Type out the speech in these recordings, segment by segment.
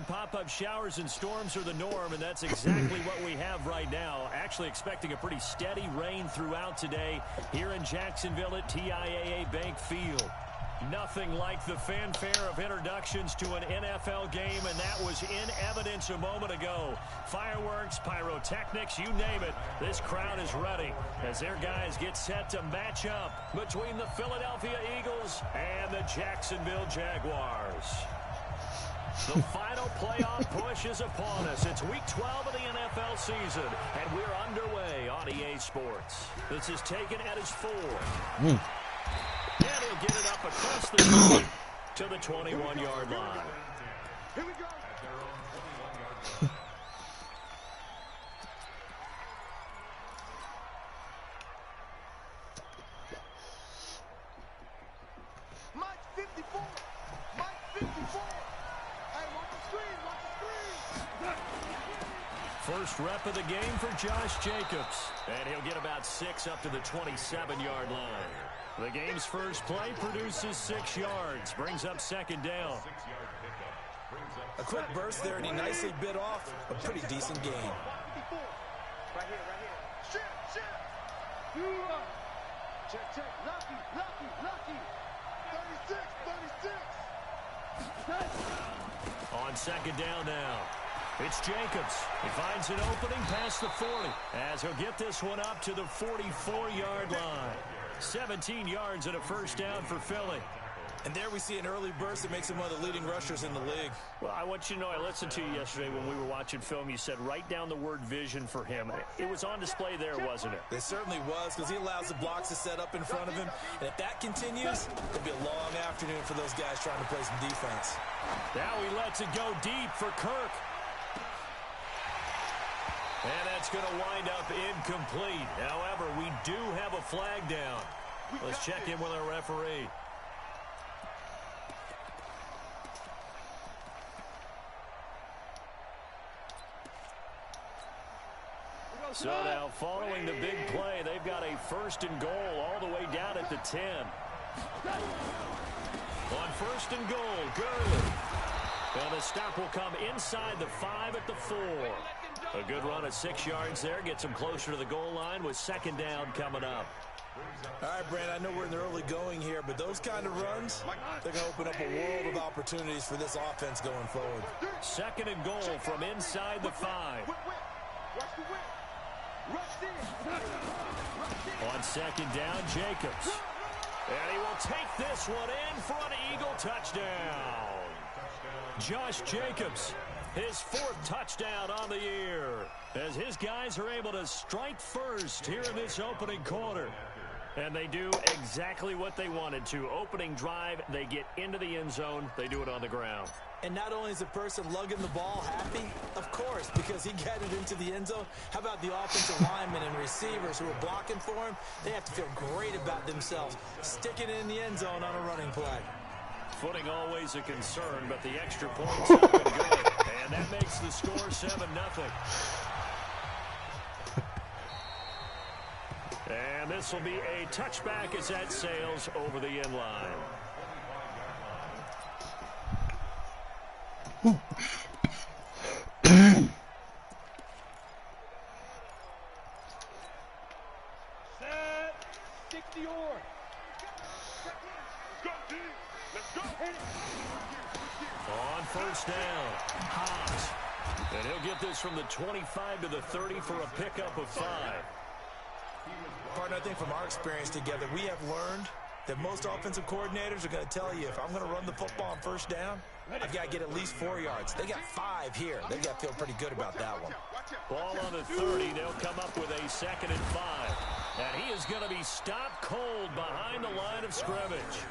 mentioned pop-up showers and storms are the norm, and that's exactly what we have right now. Actually expecting a pretty steady rain throughout today here in Jacksonville at TIAA Bank Field. Nothing like the fanfare of introductions to an NFL game, and that was in evidence a moment ago. Fireworks, pyrotechnics, you name it. This crowd is ready as their guys get set to match up between the Philadelphia Eagles and the Jacksonville Jaguars. The final playoff push is upon us. It's week 12 of the NFL season, and we're underway on EA Sports. This is taken at his 4. And he'll get it up across the 20 to the 21-yard line. Here we go. Mike 54. Mike 54. Hey, watch the screen. Watch the screen. First rep of the game for Josh Jacobs. And he'll get about 6 up to the 27-yard line. The game's first play produces 6 yards, brings up second down. A quick burst there, and he nicely bit off a pretty decent gain. Right here, right here. Shit. Check. Lucky. 36. On second down now. It's Jacobs. He finds an opening past the 40 as he'll get this one up to the 44-yard line. 17 yards and a first down for Philly. And there we see an early burst that makes him one of the leading rushers in the league. Well, I want you to know, I listened to you yesterday when we were watching film. You said write down the word vision for him. It was on display there, wasn't it? It certainly was, because he allows the blocks to set up in front of him. And if that continues, it'll be a long afternoon for those guys trying to play some defense. Now he lets it go deep for Kirk. And that's going to wind up incomplete. However, we do have a flag down. Let's check in with our referee. So now, following the big play, they've got a first and goal all the way down at the 10. On first and goal, Gurley. And the stop will come inside the 5 at the 4. A good run at 6 yards there. Gets him closer to the goal line with second down coming up. All right, Brandon, I know we're in the early going here, but those kind of runs, they're going to open up a world of opportunities for this offense going forward. Second and goal from inside the 5. On second down, Jacobs. And he will take this one in for an Eagle touchdown. Josh Jacobs, his 4th touchdown on the year, as his guys are able to strike first here in this opening quarter. And they do exactly what they wanted to. Opening drive, they get into the end zone. They do it on the ground. And not only is the person lugging the ball happy, of course, because he got it into the end zone. How about the offensive linemen and receivers who are blocking for him? They have to feel great about themselves, sticking it in the end zone on a running play. Footing always a concern, but the extra points have been good. And that makes the score 7-0. And this will be a touchback as that sails over the end line. Set. 60 or. Go, D. Let's go. On first down, Hobbs. And he'll get this from the 25 to the 30 for a pickup of 5. Partner, I think from our experience together, we have learned that most offensive coordinators are going to tell you, if I'm going to run the football on first down, I've got to get at least 4 yards. They got 5 here. They've got to feel pretty good about that one. Ball on the 30. They'll come up with a second and 5. And he is going to be stopped cold behind the line of scrimmage.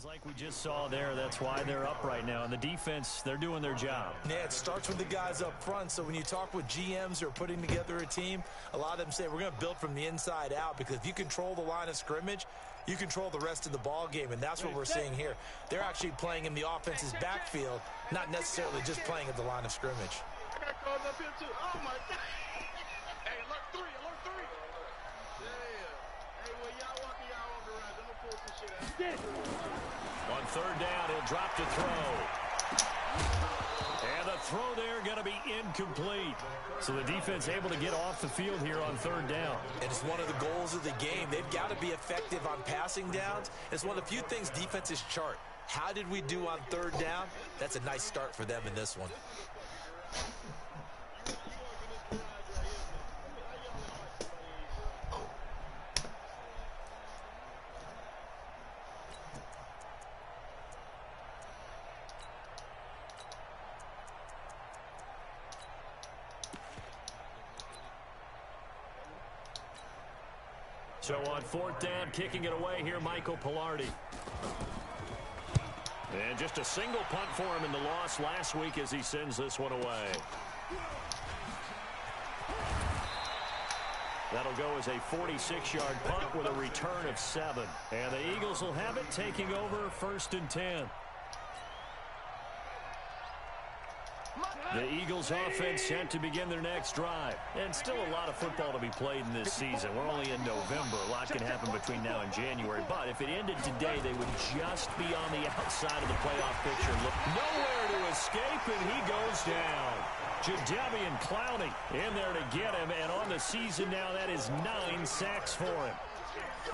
is like we just saw there. That's why they're up right now. And the defense, they're doing their job. Yeah, it starts with the guys up front. So when you talk with GMs who are putting together a team, a lot of them say we're going to build from the inside out, because if you control the line of scrimmage, you control the rest of the ball game, and that's what we're seeing here. They're actually playing in the offense's backfield, not necessarily just playing at the line of scrimmage. I got calls up here too. Oh my God. Hey, alert three. Yeah. Hey, well, y'all walking y'all on the ride. I'm gonna pull some shit out. On third down, he'll drop to throw. And the throw there going to be incomplete. So the defense able to get off the field here on third down. And it's one of the goals of the game. They've got to be effective on passing downs. It's one of the few things defenses chart. How did we do on third down? That's a nice start for them in this one. So on fourth down, kicking it away here, Michael Palardy. And just a single punt for him in the loss last week as he sends this one away. That'll go as a 46-yard punt with a return of 7. And the Eagles will have it, taking over 1st and 10. The Eagles offense set to begin their next drive. And still a lot of football to be played in this season. We're only in November. A lot can happen between now and January. But if it ended today, they would just be on the outside of the playoff picture. Look, nowhere to escape, and he goes down. Jadeveon Clowney in there to get him. And on the season now, that is 9 sacks for him.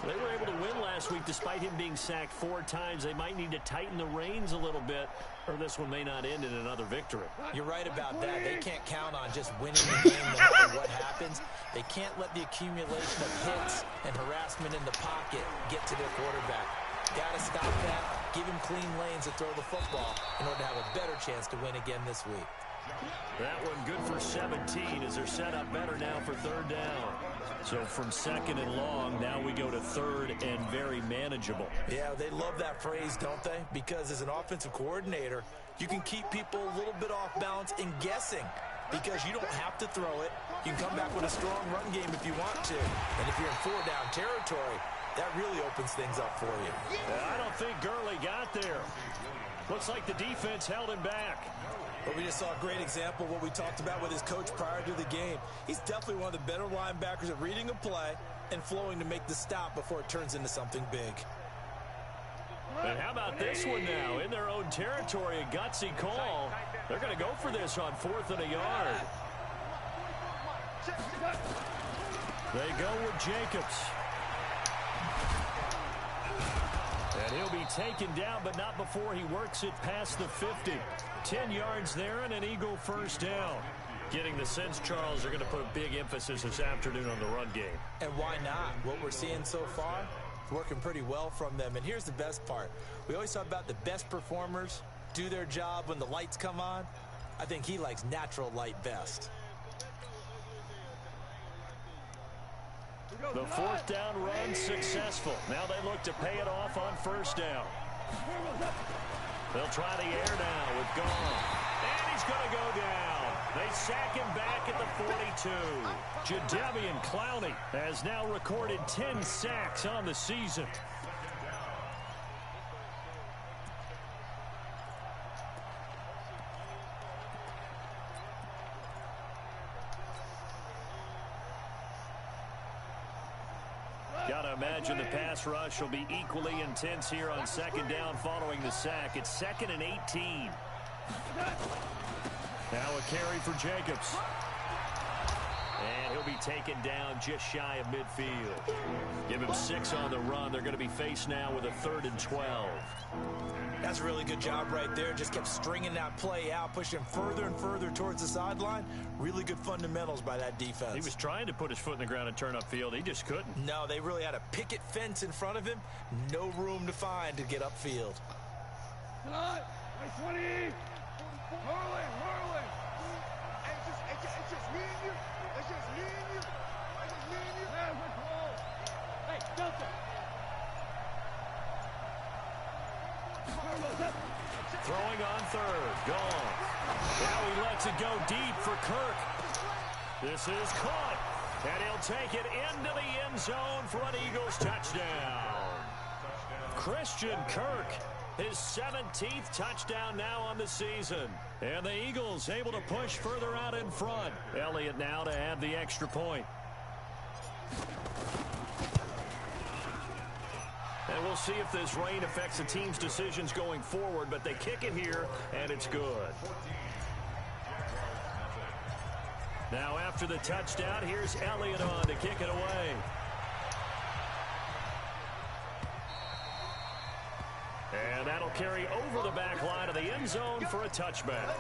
They were able to win last week despite him being sacked 4 times. They might need to tighten the reins a little bit, or this one may not end in another victory. You're right about that. They can't count on just winning the game no matter what happens. They can't let the accumulation of hits and harassment in the pocket get to their quarterback. Got to stop that, give him clean lanes to throw the football in order to have a better chance to win again this week. That one good for 17 as they're set up better now for third down. So from 2nd and long, now we go to 3rd and very manageable. Yeah, they love that phrase, don't they? Because as an offensive coordinator, you can keep people a little bit off balance and guessing, because you don't have to throw it. You can come back with a strong run game if you want to. And if you're in 4-down territory, that really opens things up for you. I don't think Gurley got there. Looks like the defense held him back. But we just saw a great example of what we talked about with his coach prior to the game. He's definitely one of the better linebackers at reading a play and flowing to make the stop before it turns into something big. And how about this one now? In their own territory, a gutsy call. They're going to go for this on 4th and a yard. They go with Jacobs. And he'll be taken down, but not before he works it past the 50. 10 yards there and an Eagle first down. Getting the sense, Charles, they're going to put a big emphasis this afternoon on the run game. And why not? What we're seeing so far, working pretty well from them. And here's the best part. We always talk about the best performers do their job when the lights come on. I think he likes natural light best. The 4th down run successful. Now they look to pay it off on 1st down. They'll try the air now with Gone. And he's going to go down. They sack him back at the 42. Jadeveon Clowney has now recorded 10 sacks on the season. Got to imagine the pass rush will be equally intense here on 2nd down following the sack. It's 2nd and 18. Now a carry for Jacobs. And he'll be taken down just shy of midfield. Give him 6 on the run. They're going to be faced now with a 3rd and 12. That's a really good job right there. Just kept stringing that play out, pushing further and further towards the sideline. Really good fundamentals by that defense. He was trying to put his foot in the ground and turn upfield. He just couldn't. No, they really had a picket fence in front of him. No room to find to get upfield. Nice 20. Hurling. It's just me and you. It's just me and you. Man, we're close. Hey, Delta. Throwing on third. Gone. Now he lets it go deep for Kirk. This is caught. And he'll take it into the end zone for an Eagles touchdown. Christian Kirk, his 17th touchdown now on the season. And the Eagles able to push further out in front. Elliott now to add the extra point. And we'll see if this rain affects the team's decisions going forward, but they kick it here, and it's good. Now after the touchdown, here's Elliott on to kick it away. And that'll carry over the back line of the end zone for a touchback.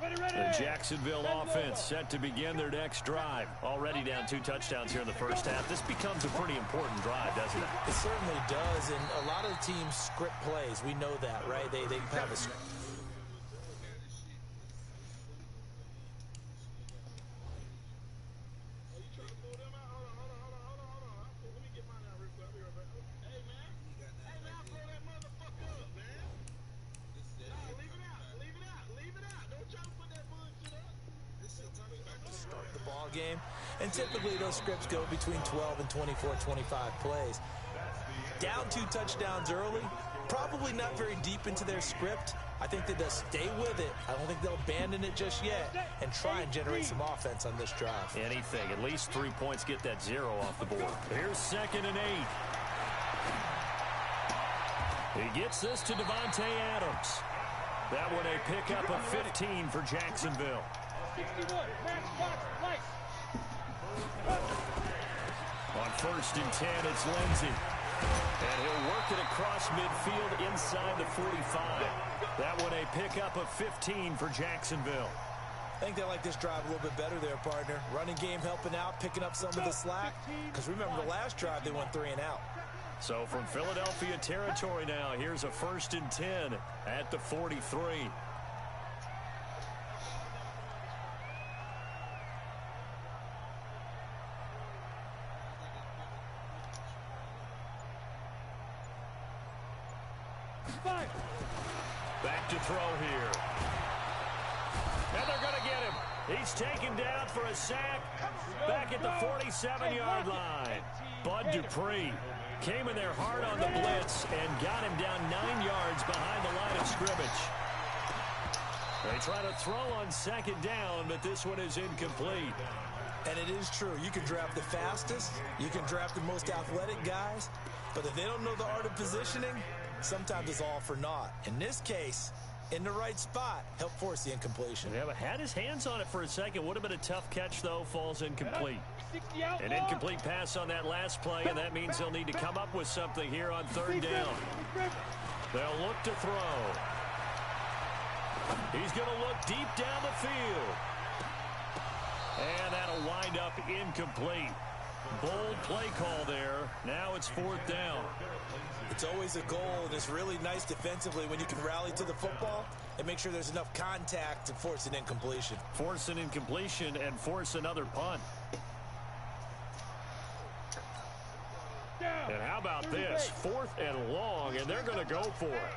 The Jacksonville offense set to begin their next drive. Already down 2 touchdowns here in the first half. This becomes a pretty important drive, doesn't it? It certainly does, and a lot of the teams script plays. We know that, right? They have a script. Game, and typically those scripts go between 12 and 24, 25 plays. Down 2 touchdowns early, probably not very deep into their script. I think they'll stay with it. I don't think they'll abandon it just yet and try and generate some offense on this drive. Anything, at least 3 points, get that 0 off the board. Here's 2nd and 8. He gets this to Davante Adams. That one a pickup of 15 for Jacksonville. 61, match, box, light. On 1st and 10, it's Lindsey. And he'll work it across midfield inside the 45. That one a pickup of 15 for Jacksonville. I think they like this drive a little bit better there, partner. Running game helping out, picking up some of the slack. Because remember, the last drive, they went 3 and out. So from Philadelphia territory now, here's a 1st and 10 at the 43. Back to throw here. And they're going to get him. He's taken down for a sack back at the 47-yard line. Bud Dupree came in there hard on the blitz and got him down 9 yards behind the line of scrimmage. They try to throw on 2nd down, but this one is incomplete. And it is true. You can draft the fastest. You can draft the most athletic guys. But if they don't know the art of positioning, sometimes it's all for naught. In this case, in the right spot, help force the incompletion. Yeah, but had his hands on it for a second. Would have been a tough catch, though. Falls incomplete. An incomplete pass on that last play, and that means they'll need to come up with something here on 3rd down. They'll look to throw. He's going to look deep down the field. And that'll wind up incomplete. Bold play call there. Now it's 4th down. It's always a goal, and it's really nice defensively when you can rally to the football and make sure there's enough contact to force an incompletion. Force an incompletion and force another punt. And how about this? 4th and long, and they're going to go for it.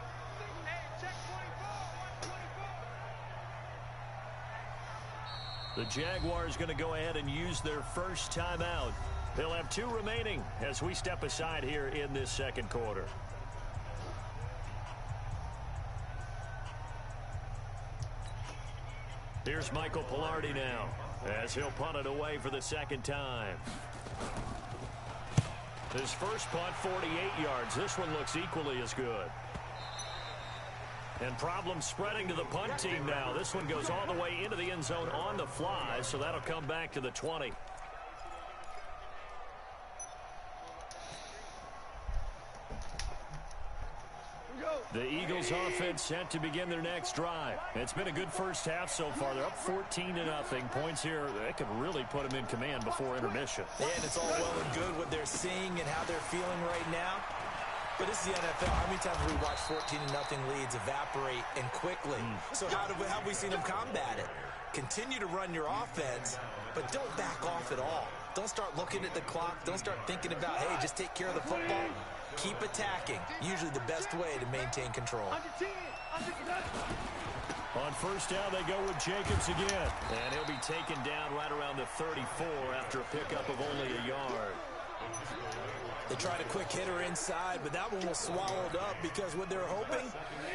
The Jaguars going to go ahead and use their first timeout. They'll have 2 remaining as we step aside here in this 2nd quarter. Here's Michael Palardy now as he'll punt it away for the 2nd time. His first punt, 48 yards. This one looks equally as good. And problems spreading to the punt team now. This one goes all the way into the end zone on the fly, so that'll come back to the 20. The Eagles offense set to begin their next drive. It's been a good first half so far. They're up 14-0. Points here, that could really put them in command before intermission. Yeah, and it's all well and good what they're seeing and how they're feeling right now. But this is the NFL. How many times have we watched 14-0 leads evaporate and quickly? So how have we seen them combat it? Continue to run your offense, but don't back off at all. Don't start looking at the clock. Don't start thinking about, hey, just take care of the football. Keep attacking. Usually the best way to maintain control. On first down, they go with Jacobs again. And he'll be taken down right around the 34 after a pickup of only a yard. They tried a quick hitter inside, but that one was swallowed up because what they're hoping,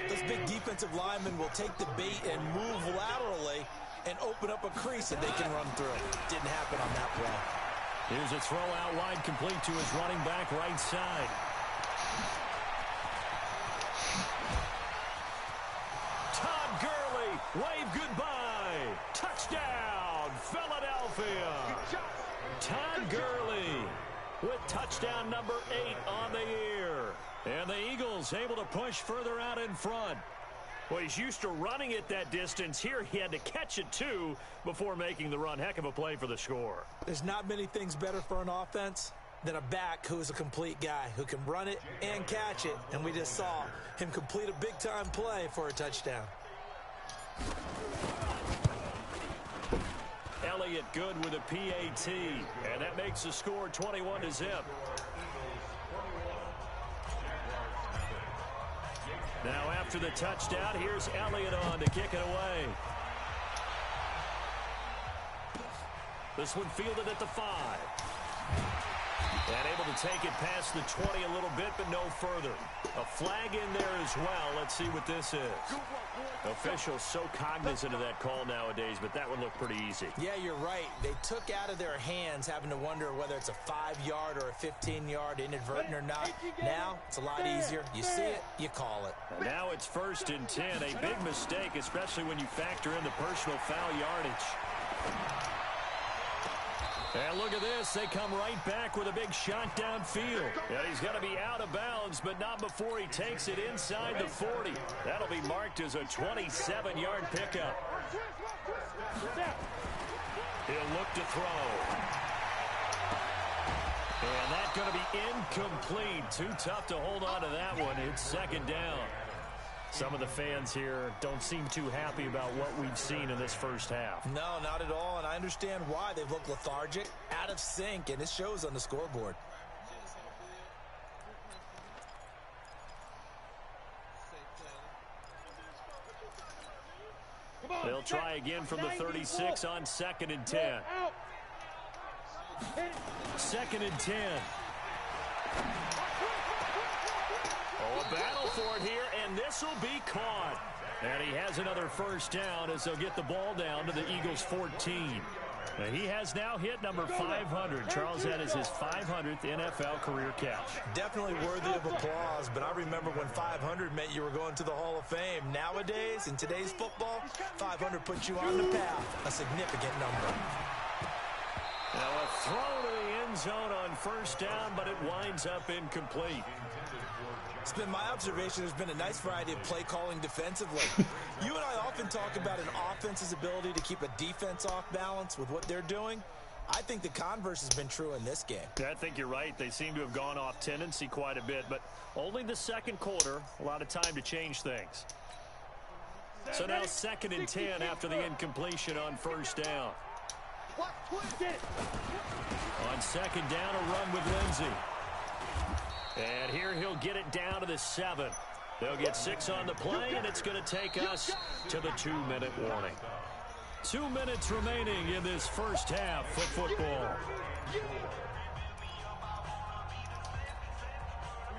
those big defensive linemen will take the bait and move laterally and open up a crease that they can run through. Didn't happen on that play. Here's a throw out wide, complete to his running back right side. Todd Gurley, wave goodbye. Touchdown, Philadelphia. Todd Gurley with touchdown number 8 on the year. And the Eagles able to push further out in front. Well, he's used to running it that distance. Here he had to catch it, too, before making the run. Heck of a play for the score. There's not many things better for an offense than a back who is a complete guy who can run it and catch it. And we just saw him complete a big-time play for a touchdown. Elliott good with a PAT, and that makes the score 21-0. Now after the touchdown, here's Elliott on to kick it away. This one fielded at the 5. And able to take it past the 20 a little bit, but no further. A flag in there as well. Let's see what this is. Officials so cognizant of that call nowadays, but that one looked pretty easy. Yeah, you're right. They took out of their hands having to wonder whether it's a 5-yard or a 15-yard inadvertent or not. Now, it's a lot easier. You see it, you call it. And now it's 1st and 10. A big mistake, especially when you factor in the personal foul yardage. And look at this. They come right back with a big shot downfield. And he's going to be out of bounds, but not before he takes it inside the 40. That'll be marked as a 27-yard pickup. He'll look to throw. And that's going to be incomplete. Too tough to hold on to that one. It's 2nd down. Some of the fans here don't seem too happy about what we've seen in this first half. No, not at all, and I understand why. They've looked lethargic, out of sync, and it shows on the scoreboard. They'll try again from the 36 on 2nd and 10. 2nd and 10. Oh, a battle for it here, and this will be caught. And he has another first down as they'll get the ball down to the Eagles' 14. And he has now hit number 500. Charles, that is his 500th NFL career catch. Definitely worthy of applause, but I remember when 500 meant you were going to the Hall of Fame. Nowadays, in today's football, 500 puts you on the path, a significant number. Now a throw to the end zone on first down, but it winds up incomplete. It's been my observation there's been a nice variety of play calling defensively. You and I often talk about an offense's ability to keep a defense off balance with what they're doing. I think the converse has been true in this game. I think you're right. They seem to have gone off tendency quite a bit, but only the 2nd quarter, a lot of time to change things. So now 2nd and 10 after the incompletion on first down. On 2nd down, a run with Lindsey. And here he'll get it down to the 7. They'll get 6 on the play, and it's going to take us to the 2-minute warning. 2 minutes remaining in this first half of football.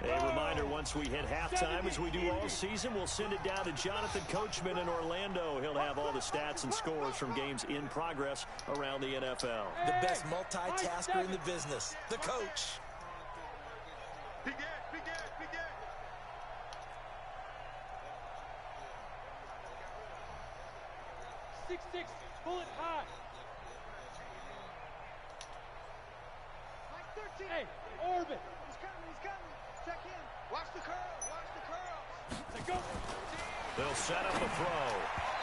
A reminder, once we hit halftime, as we do all season, we'll send it down to Jonathan Coachman in Orlando. He'll have all the stats and scores from games in progress around the NFL. The best multitasker in the business, the coach. Big Ed, Big Ed, Big Ed. 6-6, pull it high. Mike 13. Hey, orbit. He's coming. Check in. Watch the curl. Let's go. They'll set up a throw.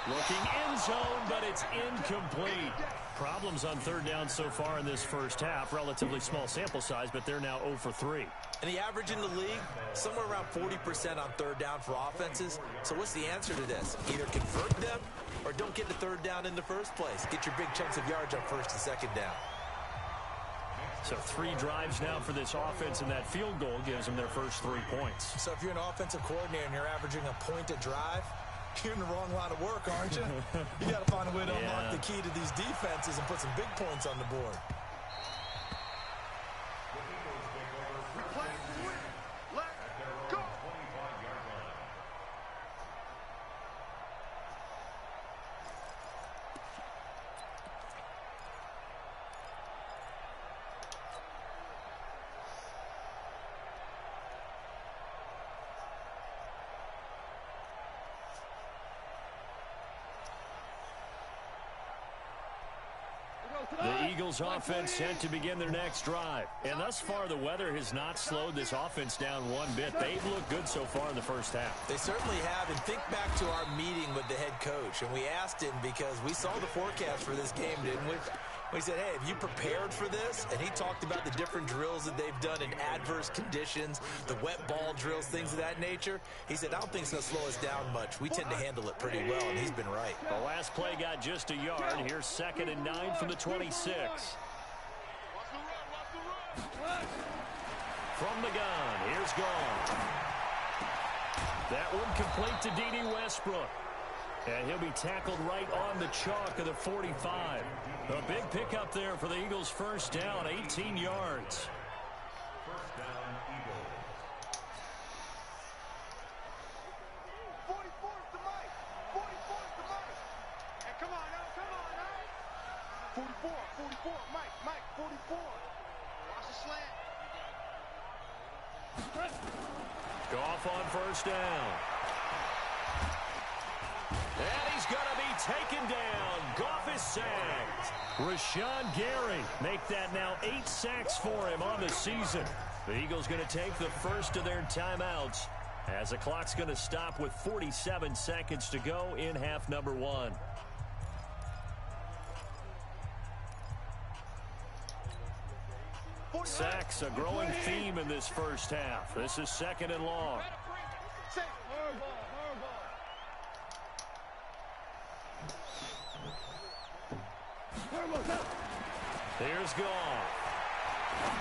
Looking end zone, but it's incomplete. Problems on 3rd down so far in this first half. Relatively small sample size, but they're now 0 for 3. And the average in the league, somewhere around 40% on 3rd down for offenses. So what's the answer to this? Either convert them or don't get the 3rd down in the first place. Get your big chunks of yards on 1st and 2nd down. So 3 drives now for this offense, and that field goal gives them their first 3 points. So if you're an offensive coordinator and you're averaging a point a drive, you're in the wrong line of work, aren't you? You got to find a way to unlock the key to these defenses and put some big points on the board. The Eagles offense set to begin their next drive. And thus far, the weather has not slowed this offense down one bit. They've looked good so far in the first half. They certainly have. And think back to our meeting with the head coach. And we asked him because we saw the forecast for this game, didn't we? We said, hey, have you prepared for this? And he talked about the different drills that they've done in adverse conditions, the wet ball drills, things of that nature. He said, I don't think it's going to slow us down much. We tend to handle it pretty well, and he's been right. The last play got just a yard. Here's 2nd and 9 from the 26. From the gun, here's Gone. That one complete to D.D. Westbrook. And he'll be tackled right on the chalk of the 45. A big pickup there for the Eagles' first down, 18 yards. First down, Eagles. 44's the mic. 44's the mic. Hey, come on now, come on now. 44, Mike, 44. Watch the slant. Goff on first down. And he's going to be taken down. Goff is sacked. Rashawn Gary make that now 8 sacks for him on the season. The Eagles going to take the first of their timeouts as the clock's going to stop with 47 seconds to go in half number 1. Sacks a growing theme in this first half. This is 2nd and long. Here's Goff.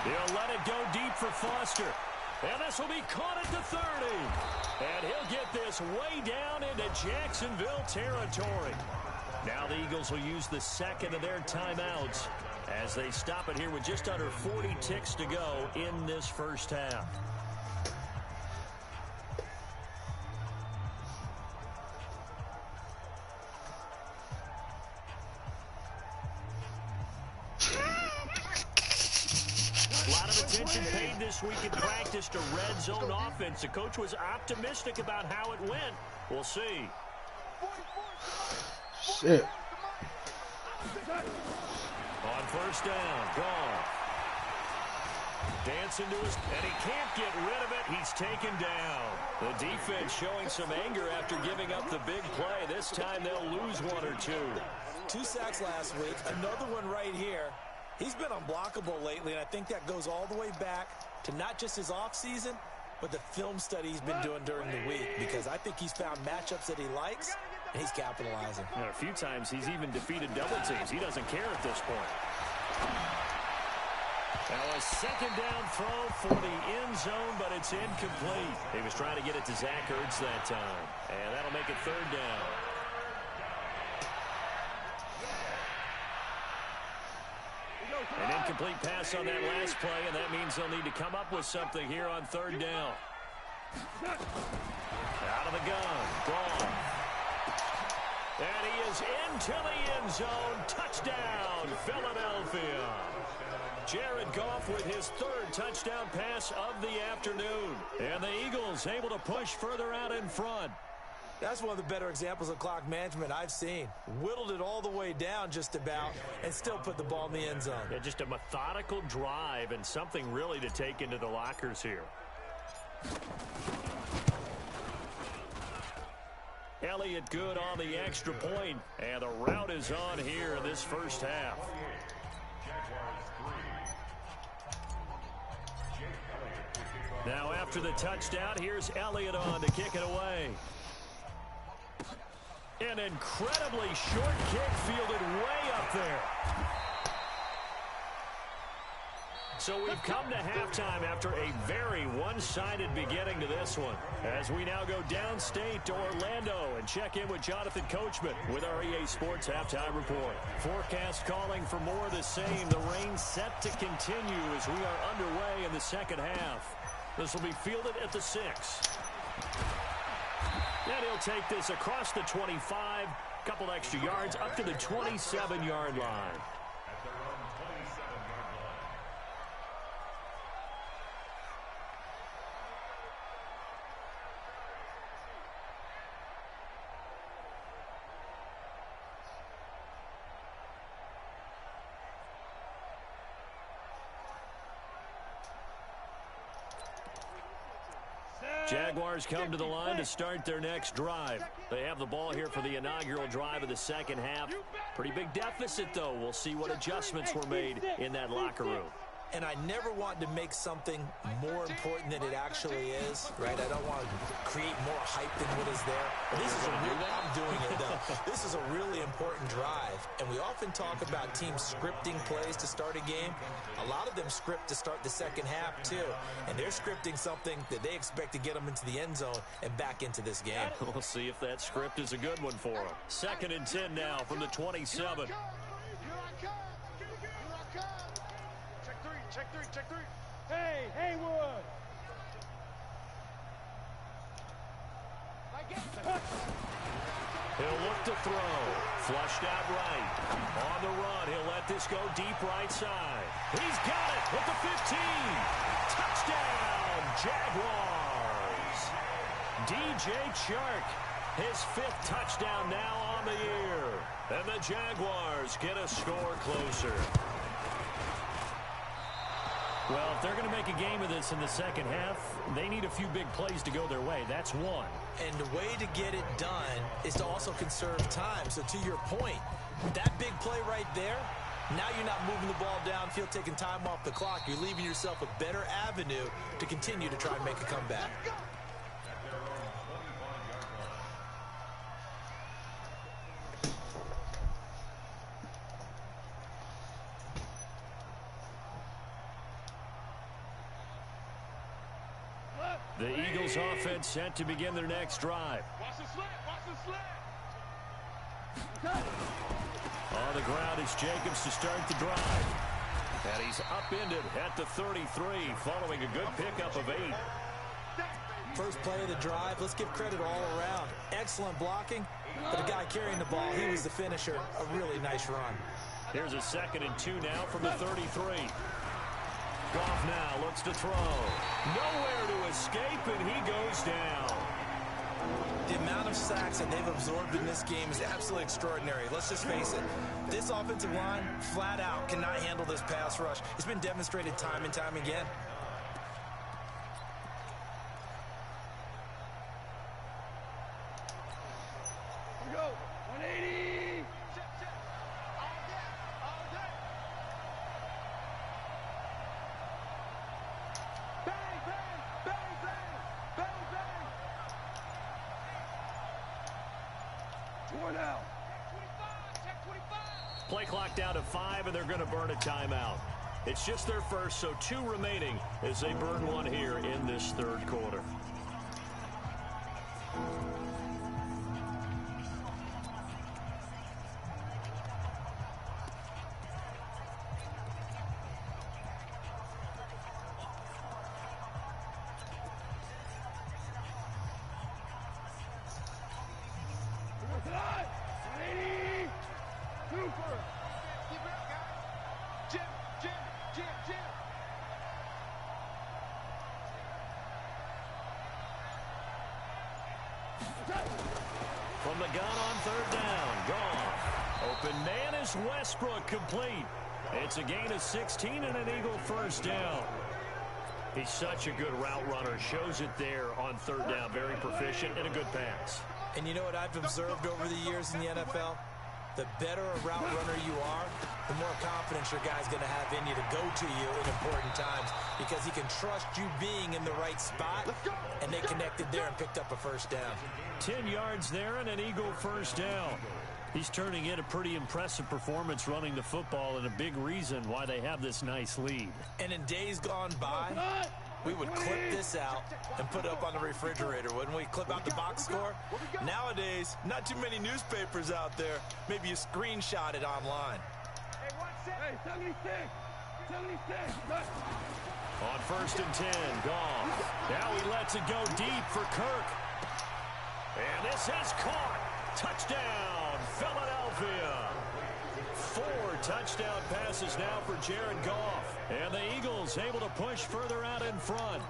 He'll let it go deep for Foster. And this will be caught at the 30. And he'll get this way down into Jacksonville territory. Now the Eagles will use the 2nd of their timeouts as they stop it here with just under 40 ticks to go in this first half. A lot of attention paid this week in practice to red zone offense. The coach was optimistic about how it went. We'll see. Shit. On first down, Goff. Dancing to his, and he can't get rid of it. He's taken down. The defense showing some anger after giving up the big play. This time they'll lose 1 or 2. 2 sacks last week, another one right here. He's been unblockable lately, and I think that goes all the way back to not just his offseason, but the film study he's been doing during the week, because I think he's found matchups that he likes, and he's capitalizing. And a few times he's even defeated double teams. He doesn't care at this point. Now a 2nd down throw for the end zone, but it's incomplete. He was trying to get it to Zach Ertz that time, and that'll make it 3rd down. An incomplete pass on that last play, and that means they'll need to come up with something here on 3rd down. Out of the gun, Goff. And he is into the end zone. Touchdown, Philadelphia. Jared Goff with his 3rd touchdown pass of the afternoon. And the Eagles able to push further out in front. That's one of the better examples of clock management I've seen. Whittled it all the way down just about and still put the ball in the end zone. Yeah, just a methodical drive and something really to take into the lockers here. Elliott good on the extra point, and the route is on here in this first half. Now after the touchdown, here's Elliott on to kick it away. An incredibly short kick fielded way up there. So we've come to halftime after a very one-sided beginning to this one. As we now go downstate to Orlando and check in with Jonathan Coachman with our EA Sports Halftime Report. Forecast calling for more of the same. The rain set to continue as we are underway in the second half. This will be fielded at the 6. And he'll take this across the 25, couple extra yards up to the 27-yard line. Jaguars come to the line to start their next drive. They have the ball here for the inaugural drive of the second half. Pretty big deficit, though. We'll see what adjustments were made in that locker room. And I never want to make something more important than it actually is, right? I don't want to create more hype than what is there. This is I'm doing it, though. This is a really important drive. And we often talk about teams scripting plays to start a game. A lot of them script to start the second half, too. And they're scripting something that they expect to get them into the end zone and back into this game. We'll see if that script is a good one for them. 2nd and 10 now from the 27. Check three. Hey, Haywood. He'll look to throw. Flushed out right. On the run, he'll let this go deep right side. He's got it at the 15. Touchdown, Jaguars. DJ Chark, his 5th touchdown now on the year. And the Jaguars get a score closer. Well, if they're going to make a game of this in the second half, they need a few big plays to go their way. That's one. And the way to get it done is to also conserve time. So to your point, that big play right there, now you're not moving the ball downfield, taking time off the clock. You're leaving yourself a better avenue to continue to try and make a comeback. The Eagles offense set to begin their next drive. Watch the slant. On the ground is Jacobs to start the drive. And he's upended at the 33 following a good pickup of 8. First play of the drive, let's give credit all around. Excellent blocking, but the guy carrying the ball, he was the finisher. A really nice run. Here's a 2nd and 2 now from the 33. Goff now looks to throw. Nowhere to escape, and he goes down. The amount of sacks that they've absorbed in this game is absolutely extraordinary. Let's just face it. This offensive line, flat out, cannot handle this pass rush. It's been demonstrated time and time again. Here we go. 180. Play clock down to 5, and they're going to burn a timeout. It's just their first, so 2 remaining as they burn one here in this 3rd quarter. From the gun on 3rd down, Goff. Open man is Westbrook, complete. It's a gain of 16 and an Eagle first down. He's such a good route runner. Shows it there on 3rd down. Very proficient and a good pass. And you know what I've observed over the years in the NFL? The better a route runner you are, the more confidence your guy's going to have in you to go to you in important times because he can trust you being in the right spot, and they connected there and picked up a first down. 10 yards there and an Eagle first down. He's turning in a pretty impressive performance running the football, and a big reason why they have this nice lead. And in days gone by, we would clip this out and put it up on the refrigerator, wouldn't we? Clip out the box score. Nowadays, not too many newspapers out there. Maybe you screenshot it online. Hey, 76. 76. On 1st and 10, Goff. Now he lets it go deep for Kirk. And this is caught. Touchdown, Philadelphia. 4 touchdown passes now for Jared Goff. And the Eagles able to push further out in front.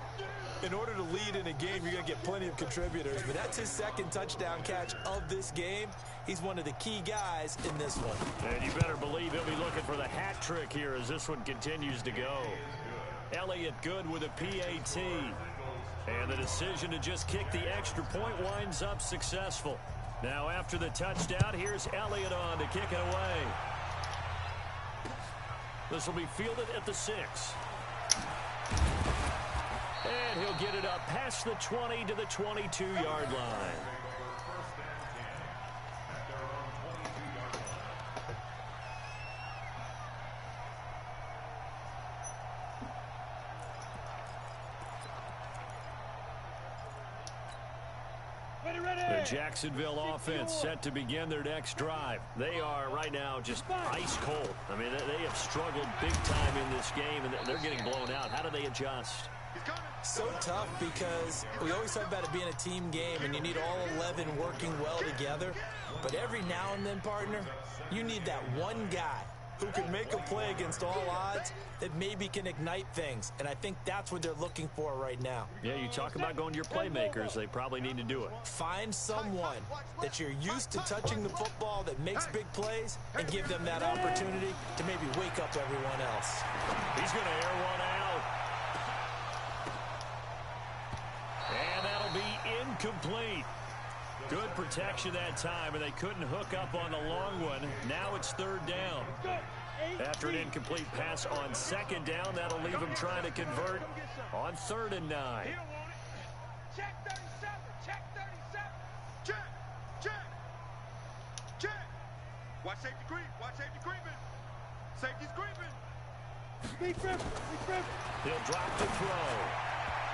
In order to lead in a game, you're going to get plenty of contributors, but that's his 2nd touchdown catch of this game. He's one of the key guys in this one. And you better believe he'll be looking for the hat trick here as this one continues to go. Elliott good with a PAT. And the decision to just kick the extra point winds up successful. Now after the touchdown, here's Elliott on to kick it away. This will be fielded at the 6. And he'll get it up past the 20 to the 22-yard line. The Jacksonville offense set to begin their next drive. They are right now just ice cold. I mean, they have struggled big time in this game, and they're getting blown out. How do they adjust? So tough because we always talk about it being a team game, and you need all 11 working well together. But every now and then, partner, you need that one guy who can make a play against all odds that maybe can ignite things. And I think that's what they're looking for right now. Yeah, you talk about going to your playmakers. They probably need to do it. Find someone that you're used to touching the football that makes big plays and give them that opportunity to maybe wake up everyone else. He's going to air one out. And that'll be incomplete. Good protection that time, and they couldn't hook up on the long one. Now it's 3rd down. After an incomplete pass on 2nd down, that'll leave them trying to convert on 3rd and 9. Check 37. Check 37. Check. Check. Check. Watch safety creep. Watch safety creeping. Safety's creeping. Speed grip. He'll drop the throw.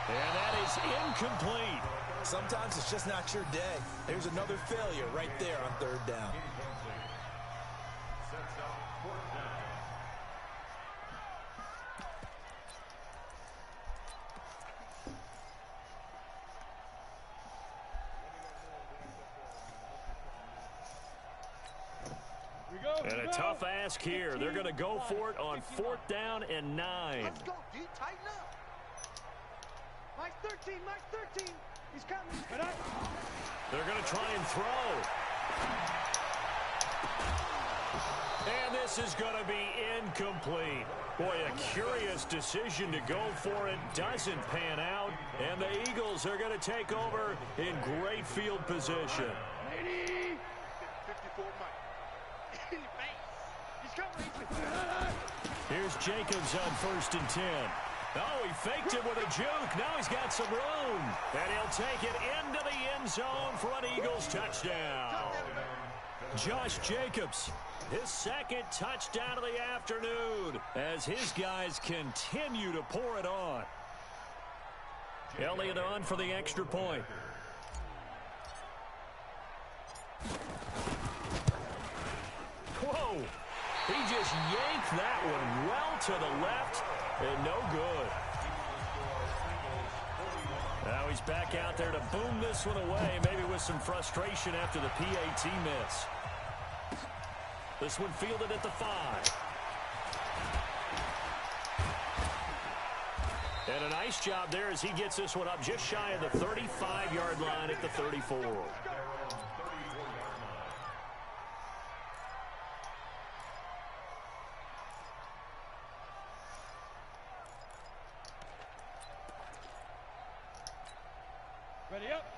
And that is incomplete. Sometimes it's just not your day. There's another failure right there on 3rd down. And a tough ask here. They're going to go for it on 4th down and 9. Let's go, D. Tighten up. Mike 13. Mike 13. He's coming. They're going to try and throw. And this is going to be incomplete. Boy, a curious decision to go for it. Doesn't pan out. And the Eagles are going to take over in great field position. 54 Mike. In the face. He's coming. Here's Jacobs on 1st and 10. Oh, he faked it with a juke. Now he's got some room. And he'll take it into the end zone for an Eagles touchdown. Josh Jacobs, his 2nd touchdown of the afternoon as his guys continue to pour it on. Elliott on for the extra point. Whoa. He just yanked that one well to the left. And no good. Now he's back out there to boom this one away, maybe with some frustration after the PAT miss. This one fielded at the 5. And a nice job there as he gets this one up just shy of the 35-yard line at the 34.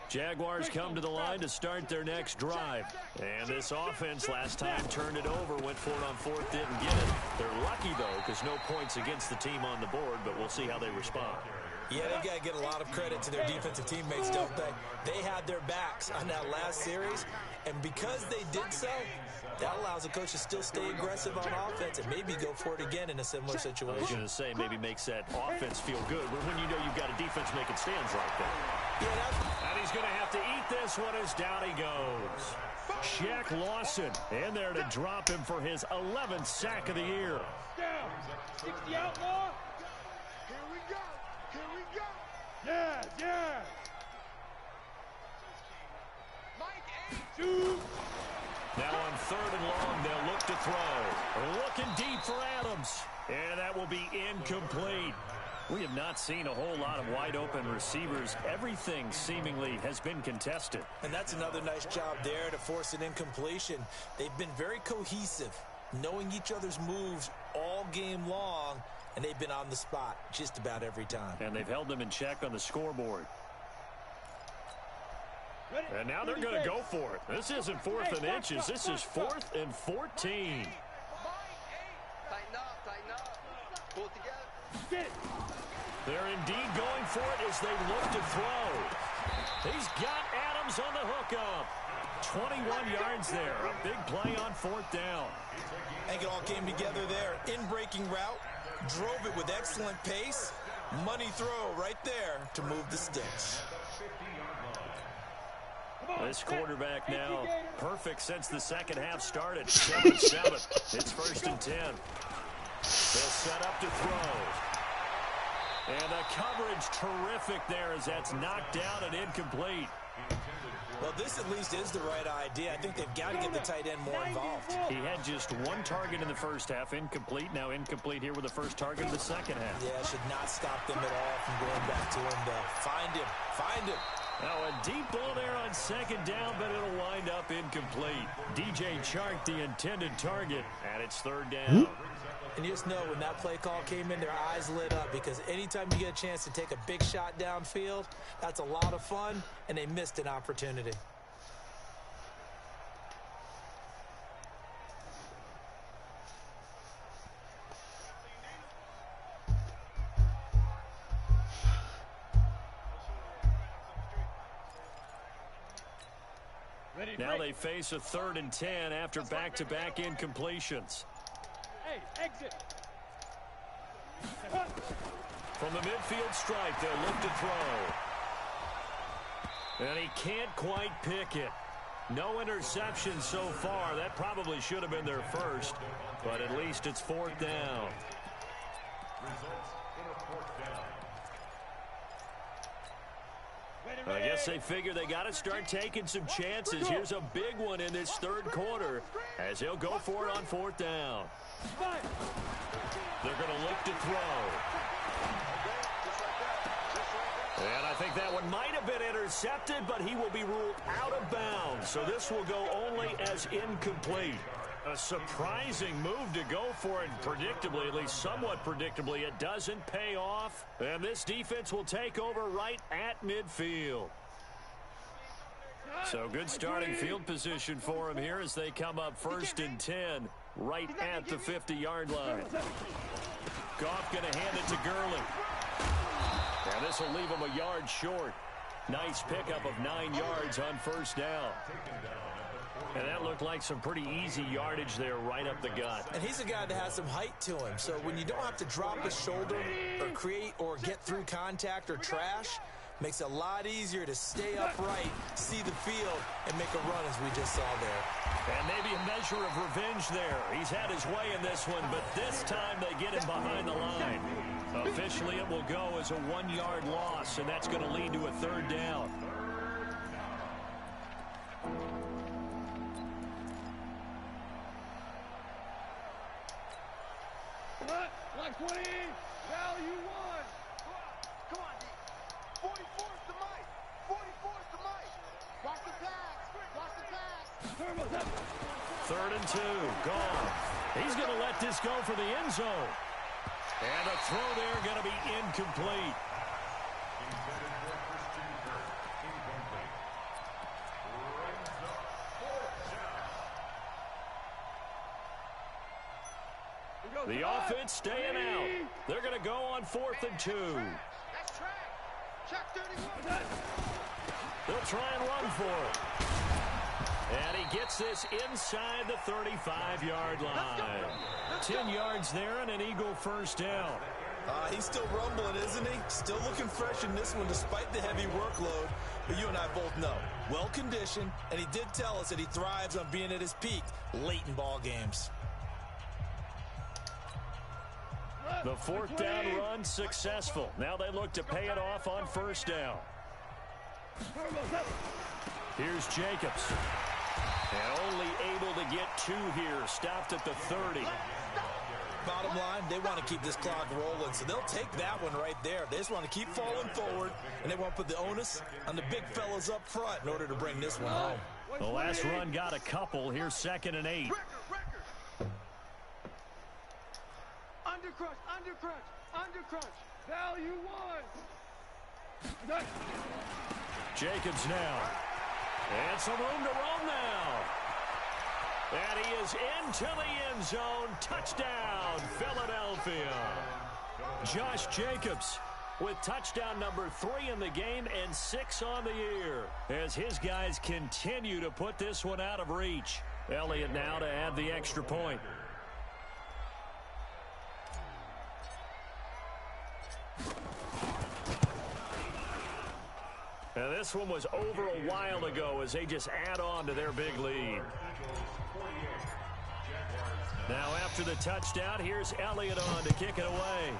Jaguars come to the line to start their next drive. And this offense last time turned it over, went for it on 4th, didn't get it. They're lucky, though, because no points against the team on the board, but we'll see how they respond. Yeah, they've got to get a lot of credit to their defensive teammates, don't they? They had their backs on that last series, and because they did so, that allows the coach to still stay aggressive on offense and maybe go for it again in a similar situation. I was going to say maybe makes that offense feel good, but when you know you've got a defense making stands like that. Yeah, and he's going to have to eat this one as down he goes. Shaq Lawson in there to drop him for his 11th sack of the year. Down. 60 outlaw. Here we go. Here we go. Yeah, yeah. Mike 8. Two. Now on 3rd and long, they'll look to throw. Looking deep for Adams. And that will be incomplete. We have not seen a whole lot of wide-open receivers. Everything seemingly has been contested. And that's another nice job there to force an incompletion. They've been very cohesive, knowing each other's moves all game long, and they've been on the spot just about every time. And they've held them in check on the scoreboard. Ready. And now they're going to go for it. This isn't 4th and inches. This is 4th and 14. Tighten up. Pull it together. Get it. They're indeed going for it as they look to throw. He's got Adams on the hookup. 21 yards there. A big play on 4th down. I think it all came together there. In-breaking route, drove it with excellent pace. Money throw right there to move the sticks. This quarterback now perfect since the second half started. 7-7. It's 1st and 10. They'll set up to throw. And the coverage terrific there as that's knocked down and incomplete. Well, this at least is the right idea. I think they've got to get the tight end more involved. He had just one target in the first half, incomplete. Now incomplete here with the first target in the second half. Yeah, should not stop them at all from going back to him to find him. Now a deep ball there on 2nd down, but it'll wind up incomplete. DJ Chark, the intended target, and it's 3rd down. And you just know when that play call came in, their eyes lit up because anytime you get a chance to take a big shot downfield, that's a lot of fun, and they missed an opportunity. Ready. Now they face a 3rd and 10 after back-to-back incompletions. Hey, exit. From the midfield stripe, they'll look to throw. And he can't quite pick it. No interception so far. That probably should have been their first, but at least it's 4th down. I guess they figure they got to start taking some chances. Here's a big one in this 3rd quarter as he'll go for it on 4th down. They're going to look to throw. And I think that one might have been intercepted, but he will be ruled out of bounds. So this will go only as incomplete. A surprising move to go for it, predictably, at least somewhat predictably. It doesn't pay off, and this defense will take over right at midfield. So good starting field position for him here as they come up 1st and 10, right at the 50-yard line. Goff going to hand it to Gurley. And this will leave him a yard short. Nice pickup of 9 yards on 1st down. And that looked like some pretty easy yardage there right up the gut. And he's a guy that has some height to him, so when you don't have to drop his shoulder or create or get through contact or trash, makes it a lot easier to stay upright, see the field, and make a run as we just saw there. And maybe a measure of revenge there. He's had his way in this one, but this time they get him behind the line. Officially, it will go as a 1-yard loss, and that's going to lead to a 3rd down. Like 20. Value 1. Come on, D. 44's the mic. 44's the mic. Watch the pass. Watch the pass. Turbo's up. 3rd and 2. Gone. He's going to let this go for the end zone. And a throw there going to be incomplete. The offense staying out. They're going to go on 4th and 2. That's trash. They'll try and run for it. And he gets this inside the 35-yard line. 10 yards there and an Eagle first down. He's still rumbling, isn't he? Still looking fresh in this one despite the heavy workload. But you and I both know, well-conditioned, and he did tell us that he thrives on being at his peak late in ball games. The fourth down run successful. Now they look to pay it off on first down. Here's Jacobs. And only able to get 2 here. Stopped at the 30. Bottom line, they want to keep this clock rolling, so they'll take that one right there. They just want to keep falling forward, and they want to put the onus on the big fellas up front in order to bring this one home. The last run got a couple. Here's 2nd and 8. Under crunch. Value 1. Jacobs now. And some room to roam now. And he is into the end zone. Touchdown, Philadelphia. Josh Jacobs with touchdown number 3 in the game and 6 on the year as his guys continue to put this one out of reach. Elliott now to add the extra point. And this one was over a while ago as they just add on to their big lead. Now after the touchdown, here's Elliott on to kick it away.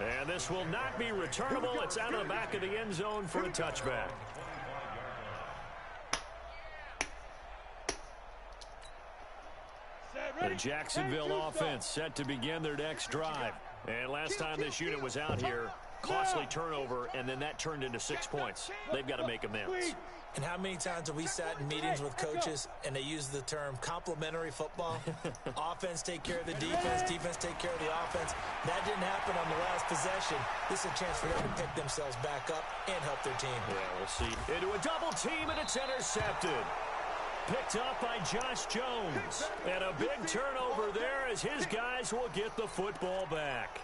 And this will not be returnable. It's out of the back of the end zone for a touchback. The Jacksonville offense set to begin their next drive. And last time this unit was out here, costly turnover, and then that turned into 6 points. They've got to make amends. And how many times have we sat in meetings with coaches and they use the term complementary football? Offense take care of the defense, defense take care of the offense. That didn't happen on the last possession. This is a chance for them to pick themselves back up and help their team. Yeah, we'll see. Into a double team, and it's intercepted. Picked up by Josh Jones. And a big turnover there as his guys will get the football back.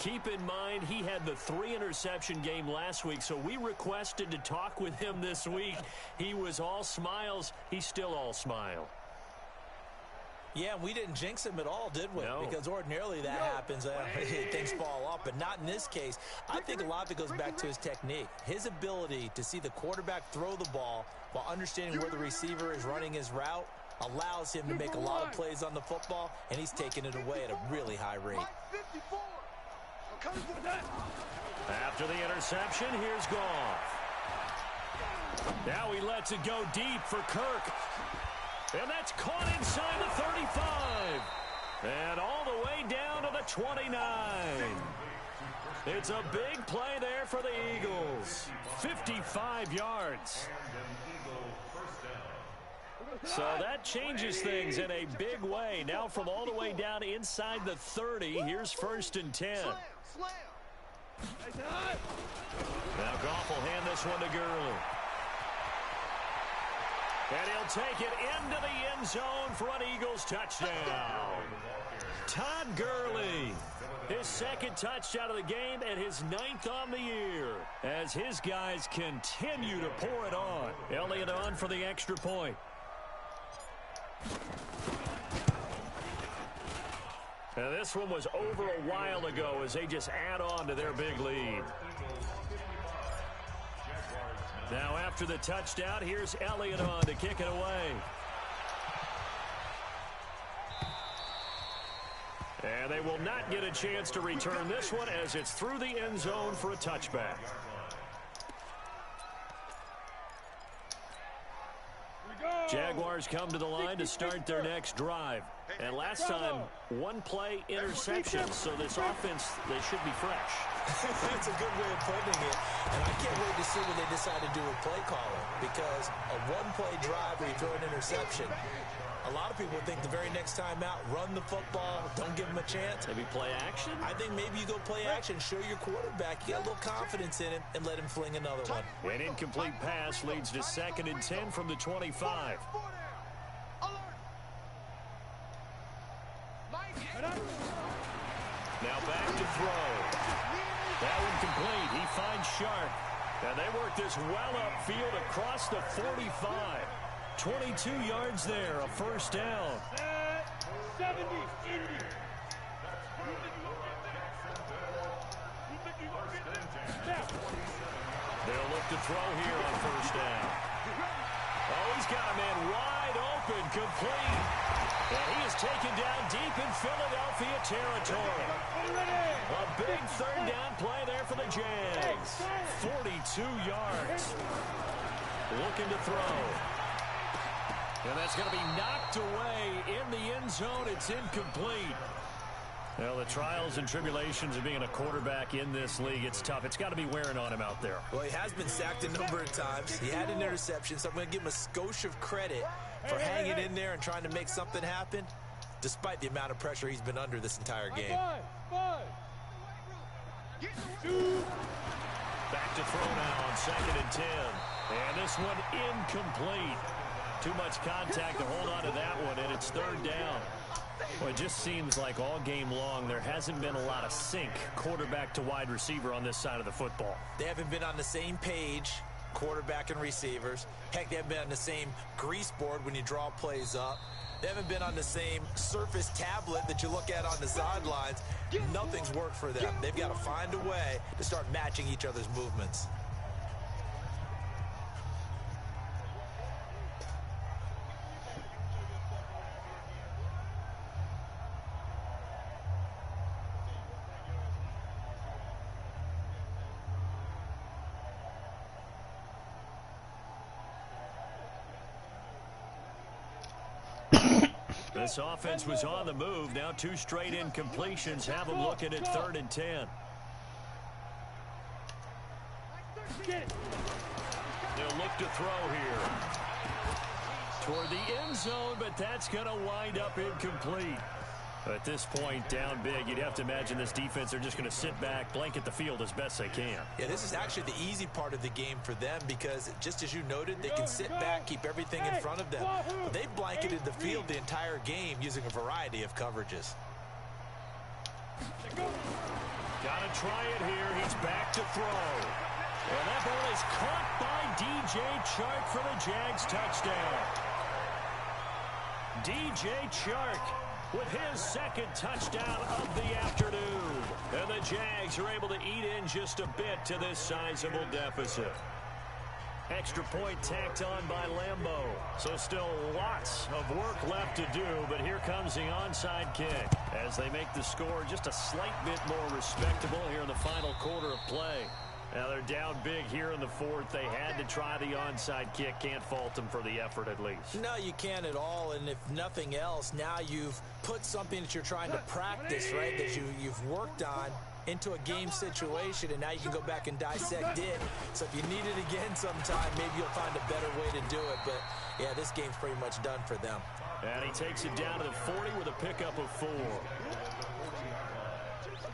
Keep in mind, he had the 3-interception game last week, so we requested to talk with him this week. He was all smiles. He's still all smile. Yeah, we didn't jinx him at all, did we? No. Because ordinarily that happens. Things fall off, but not in this case. I think a lot of it goes back to his technique. His ability to see the quarterback throw the ball while understanding where the receiver is running his route allows him to make a lot of plays on the football, and he's taking it away at a really high rate. After the interception, here's Goff. Now he lets it go deep for Kirk. And that's caught inside the 35. And all the way down to the 29. It's a big play there for the Eagles. 55 yards. So that changes things in a big way. Now from all the way down inside the 30, here's 1st and 10. Now Goff will hand this one to Gurley. And he'll take it into the end zone for an Eagles touchdown. Todd Gurley, his 2nd touchdown of the game and his 9th on the year as his guys continue to pour it on. Elliott on for the extra point. Now this one was over a while ago as they just add on to their big lead. Now after the touchdown, here's Elliott on to kick it away. And they will not get a chance to return this one as it's through the end zone for a touchback. Jaguars come to the line to start their next drive. And last time, 1-play interception, so this offense, they should be fresh. That's a good way of putting it. And I can't wait to see what they decide to do with play calling, because a 1-play drive where you throw an interception, a lot of people think the very next time out, run the football, don't give them a chance. Maybe play action? I think maybe you go play action, show your quarterback, you got a little confidence in him, and let him fling another one. An incomplete pass leads to 2nd and 10 from the 25. Now back to throw. That one complete. He finds Sharp. And they work this well upfield across the 45. 22 yards there, a first down. 70, Indy. They'll look to throw here on first down. Oh, he's got a man wide open, complete. And he is taken down deep in Philadelphia territory. A big third down play there for the Jags. 42 yards. Looking to throw. And that's going to be knocked away in the end zone. It's incomplete. Well, the trials and tribulations of being a quarterback in this league, it's tough. It's got to be wearing on him out there. Well, he has been sacked a number of times. He had an interception, so I'm going to give him a skosh of credit for hanging in there and trying to make something happen, despite the amount of pressure he's been under this entire game. Five. Back to throw now on 2nd and 10. And this one incomplete. Too much contact to hold on to that one, and it's third down. Well, it just seems like all game long there hasn't been a lot of sync quarterback to wide receiver on this side of the football. They haven't been on the same page, quarterback and receivers. Heck, they haven't been on the same grease board when you draw plays up. They haven't been on the same surface tablet that you look at on the sidelines. Nothing's worked for them. They've got to find a way to start matching each other's movements. This offense was on the move. Now 2 straight incompletions have them looking at 3rd and 10. They'll look to throw here. Toward the end zone, but that's going to wind up incomplete. At this point, down big, you'd have to imagine this defense, they're just going to sit back, blanket the field as best they can. Yeah, this is actually the easy part of the game for them because, just as you noted, they can sit back, keep everything in front of them. But they've blanketed the field the entire game using a variety of coverages. Got to try it here. He's back to throw. And that ball is caught by DJ Chark for the Jags touchdown. DJ Chark with his 2nd touchdown of the afternoon. And the Jags are able to eat in just a bit to this sizable deficit. Extra point tacked on by Lambeau. So still lots of work left to do, but here comes the onside kick as they make the score just a slight bit more respectable here in the final quarter of play. Now they're down big here in the 4th. They had to try the onside kick. Can't fault them for the effort at least. No, you can't at all. And if nothing else, now you've put something that you're trying to practice, right, that you've worked on into a game situation, and now you can go back and dissect it. So if you need it again sometime, maybe you'll find a better way to do it. But, yeah, this game's pretty much done for them. And he takes it down to the 40 with a pickup of 4.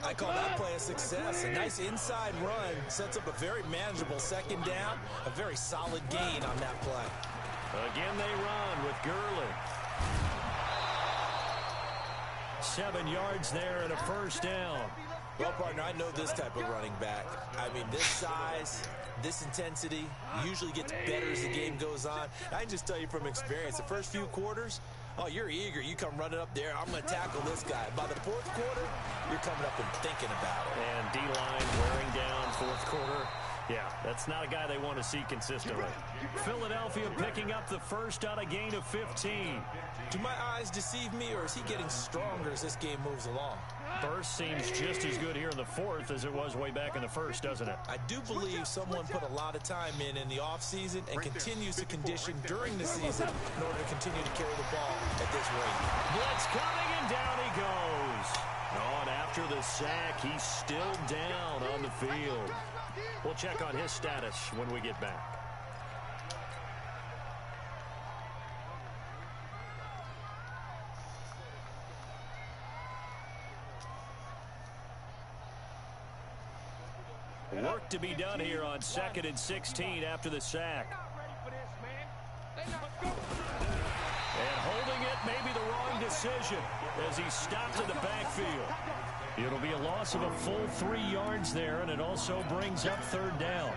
I call that play a success. A nice inside run sets up a very manageable 2nd down, a very solid gain on that play. Again they run with Gurley. 7 yards there and a first down. Well, partner, I know this type of running back. I mean, this size, this intensity usually gets better as the game goes on. I can just tell you from experience, the first few quarters, oh, you're eager. You come running up there. I'm going to tackle this guy. By the 4th quarter, you're coming up and thinking about it. And D-line wearing down 4th quarter. Yeah, that's not a guy they want to see consistently. Philadelphia picking up the first on a gain of 15. Do my eyes deceive me, or is he getting stronger as this game moves along? Burst seems just as good here in the 4th as it was way back in the 1st, doesn't it? I do believe someone put a lot of time in the offseason and continues to condition during the season in order to continue to carry the ball at this rate. Blitz coming, and down he goes. Oh, and after the sack, he's still down on the field. We'll check on his status when we get back. Work to be done here on 2nd and 16 after the sack. And holding it may be the wrong decision as he's stopped in the backfield. It'll be a loss of a full 3 yards there, and it also brings up third down.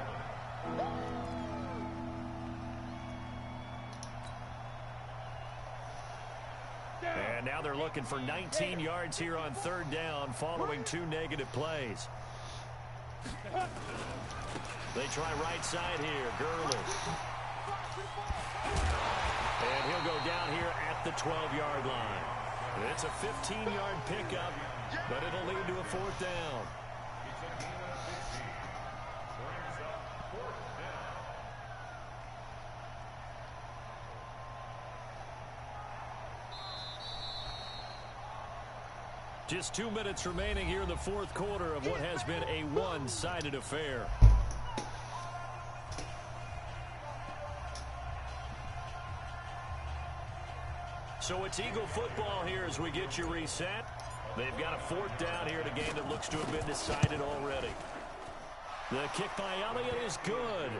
And now they're looking for 19 yards here on third down following 2 negative plays. They try right side here. Gurley. And he'll go down here at the 12-yard line. It's a 15-yard pickup, but it'll lead to a fourth down. Just 2 minutes remaining here in the fourth quarter of what has been a one-sided affair. So it's Eagle football here as we get you reset. They've got a fourth down here in a game that looks to have been decided already. The kick by Elliott is good.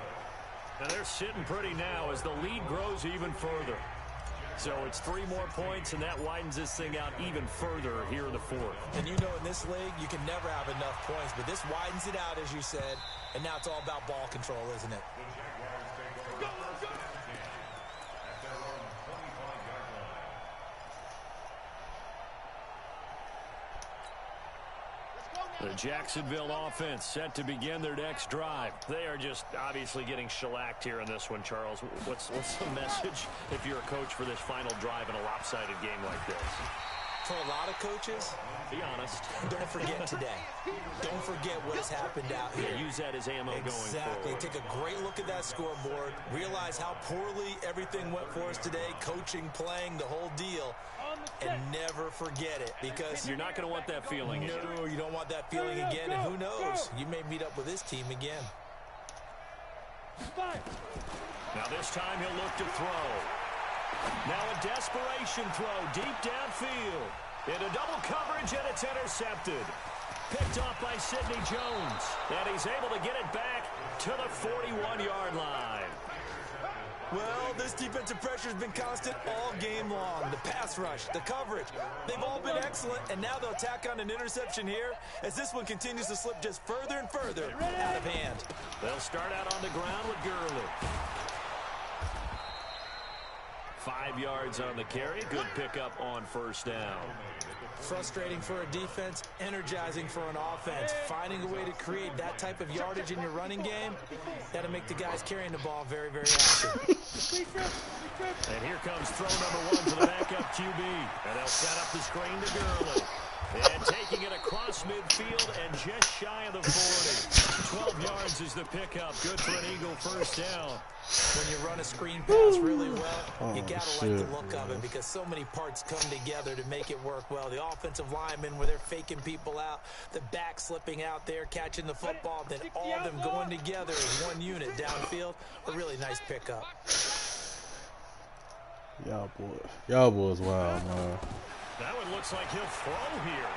And they're sitting pretty now as the lead grows even further. So it's 3 more points, and that widens this thing out even further here in the fourth. And you know in this league, you can never have enough points, but this widens it out, as you said, and now it's all about ball control, isn't it? The Jacksonville offense set to begin their next drive. They are just obviously getting shellacked here in this one, Charles. What's the message if you're a coach for this final drive in a lopsided game like this? For a lot of coaches, be honest. Don't forget today. Don't forget what has happened out here. Yeah, use that as ammo going forward. Exactly. Take a great look at that scoreboard. Realize how poorly everything went for us today. Coaching, playing, the whole deal. And never forget it, because you're not going to want that feeling again. No, you don't want that feeling again, and who knows? You may meet up with this team again. Now this time he'll look to throw. Now a desperation throw deep downfield. Into double coverage, and it's intercepted. Picked off by Sidney Jones. And he's able to get it back to the 41-yard line. Well, this defensive pressure has been constant all game long. The pass rush, the coverage, they've all been excellent, and now they'll tack on an interception here as this one continues to slip just further and further out of hand. They'll start out on the ground with Gurley. 5 yards on the carry. Good pickup on first down. Frustrating for a defense, energizing for an offense. Finding a way to create that type of yardage in your running game, that'll make the guys carrying the ball very, very happy. And here comes throw number 1 for the backup QB. And they'll set up the screen to Gurley. And taking it across midfield and just shy of the 40. 12 yards is the pickup. Good for an Eagle first down. When you run a screen pass really well, you got to like the look of it because so many parts come together to make it work well. The offensive linemen, where they're faking people out, the back slipping out there, catching the football, then all of them going together as one unit downfield. A really nice pickup. Y'all boys wild, man. That one looks like he'll throw here.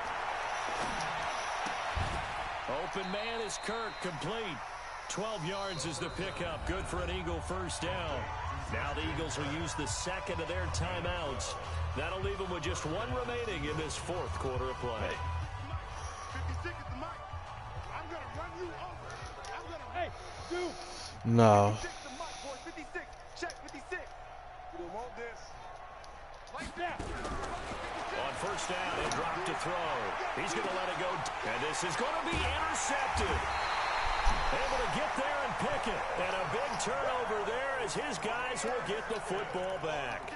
Open man is Kirk, complete. 12 yards is the pickup. Good for an Eagle first down. Now the Eagles will use the second of their timeouts. That'll leave them with just 1 remaining in this fourth quarter of play. 56 is the mic. I'm going to run you over. I'm going to... Hey, dude. No. 56 the mic, boy. 56. Check 56. You want this? Like that. On first down, he'll drop to throw. He's going to let it go. And this is going to be intercepted. Able to get there and pick it. And a big turnover there as his guys will get the football back.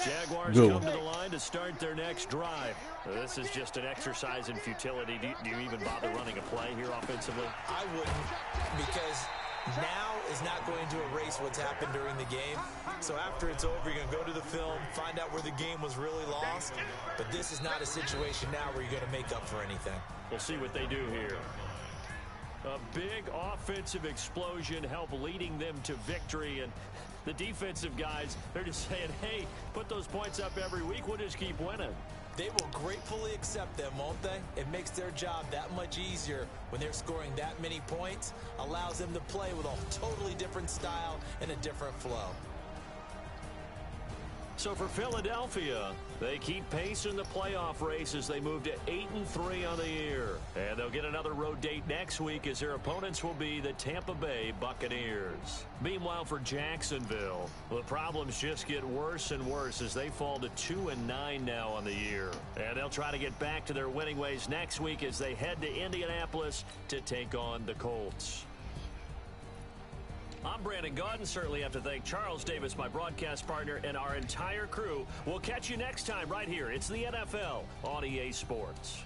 Jaguars come to the line to start their next drive. This is just an exercise in futility. Do you even bother running a play here offensively? I wouldn't, because now is not going to erase what's happened during the game. So after it's over, you're going to go to the film, find out where the game was really lost. But this is not a situation now where you're going to make up for anything. We'll see what they do here. A big offensive explosion help leading them to victory. And the defensive guys, they're just saying, hey, put those points up every week. We'll just keep winning. They will gratefully accept them, won't they? It makes their job that much easier when they're scoring that many points. Allows them to play with a totally different style and a different flow. So for Philadelphia, they keep pace in the playoff race as they move to 8-3 on the year. And they'll get another road date next week as their opponents will be the Tampa Bay Buccaneers. Meanwhile, for Jacksonville, the problems just get worse and worse as they fall to 2-9 now on the year. And they'll try to get back to their winning ways next week as they head to Indianapolis to take on the Colts. I'm Brandon Gaudin. Certainly have to thank Charles Davis, my broadcast partner, and our entire crew. We'll catch you next time right here. It's the NFL on EA Sports.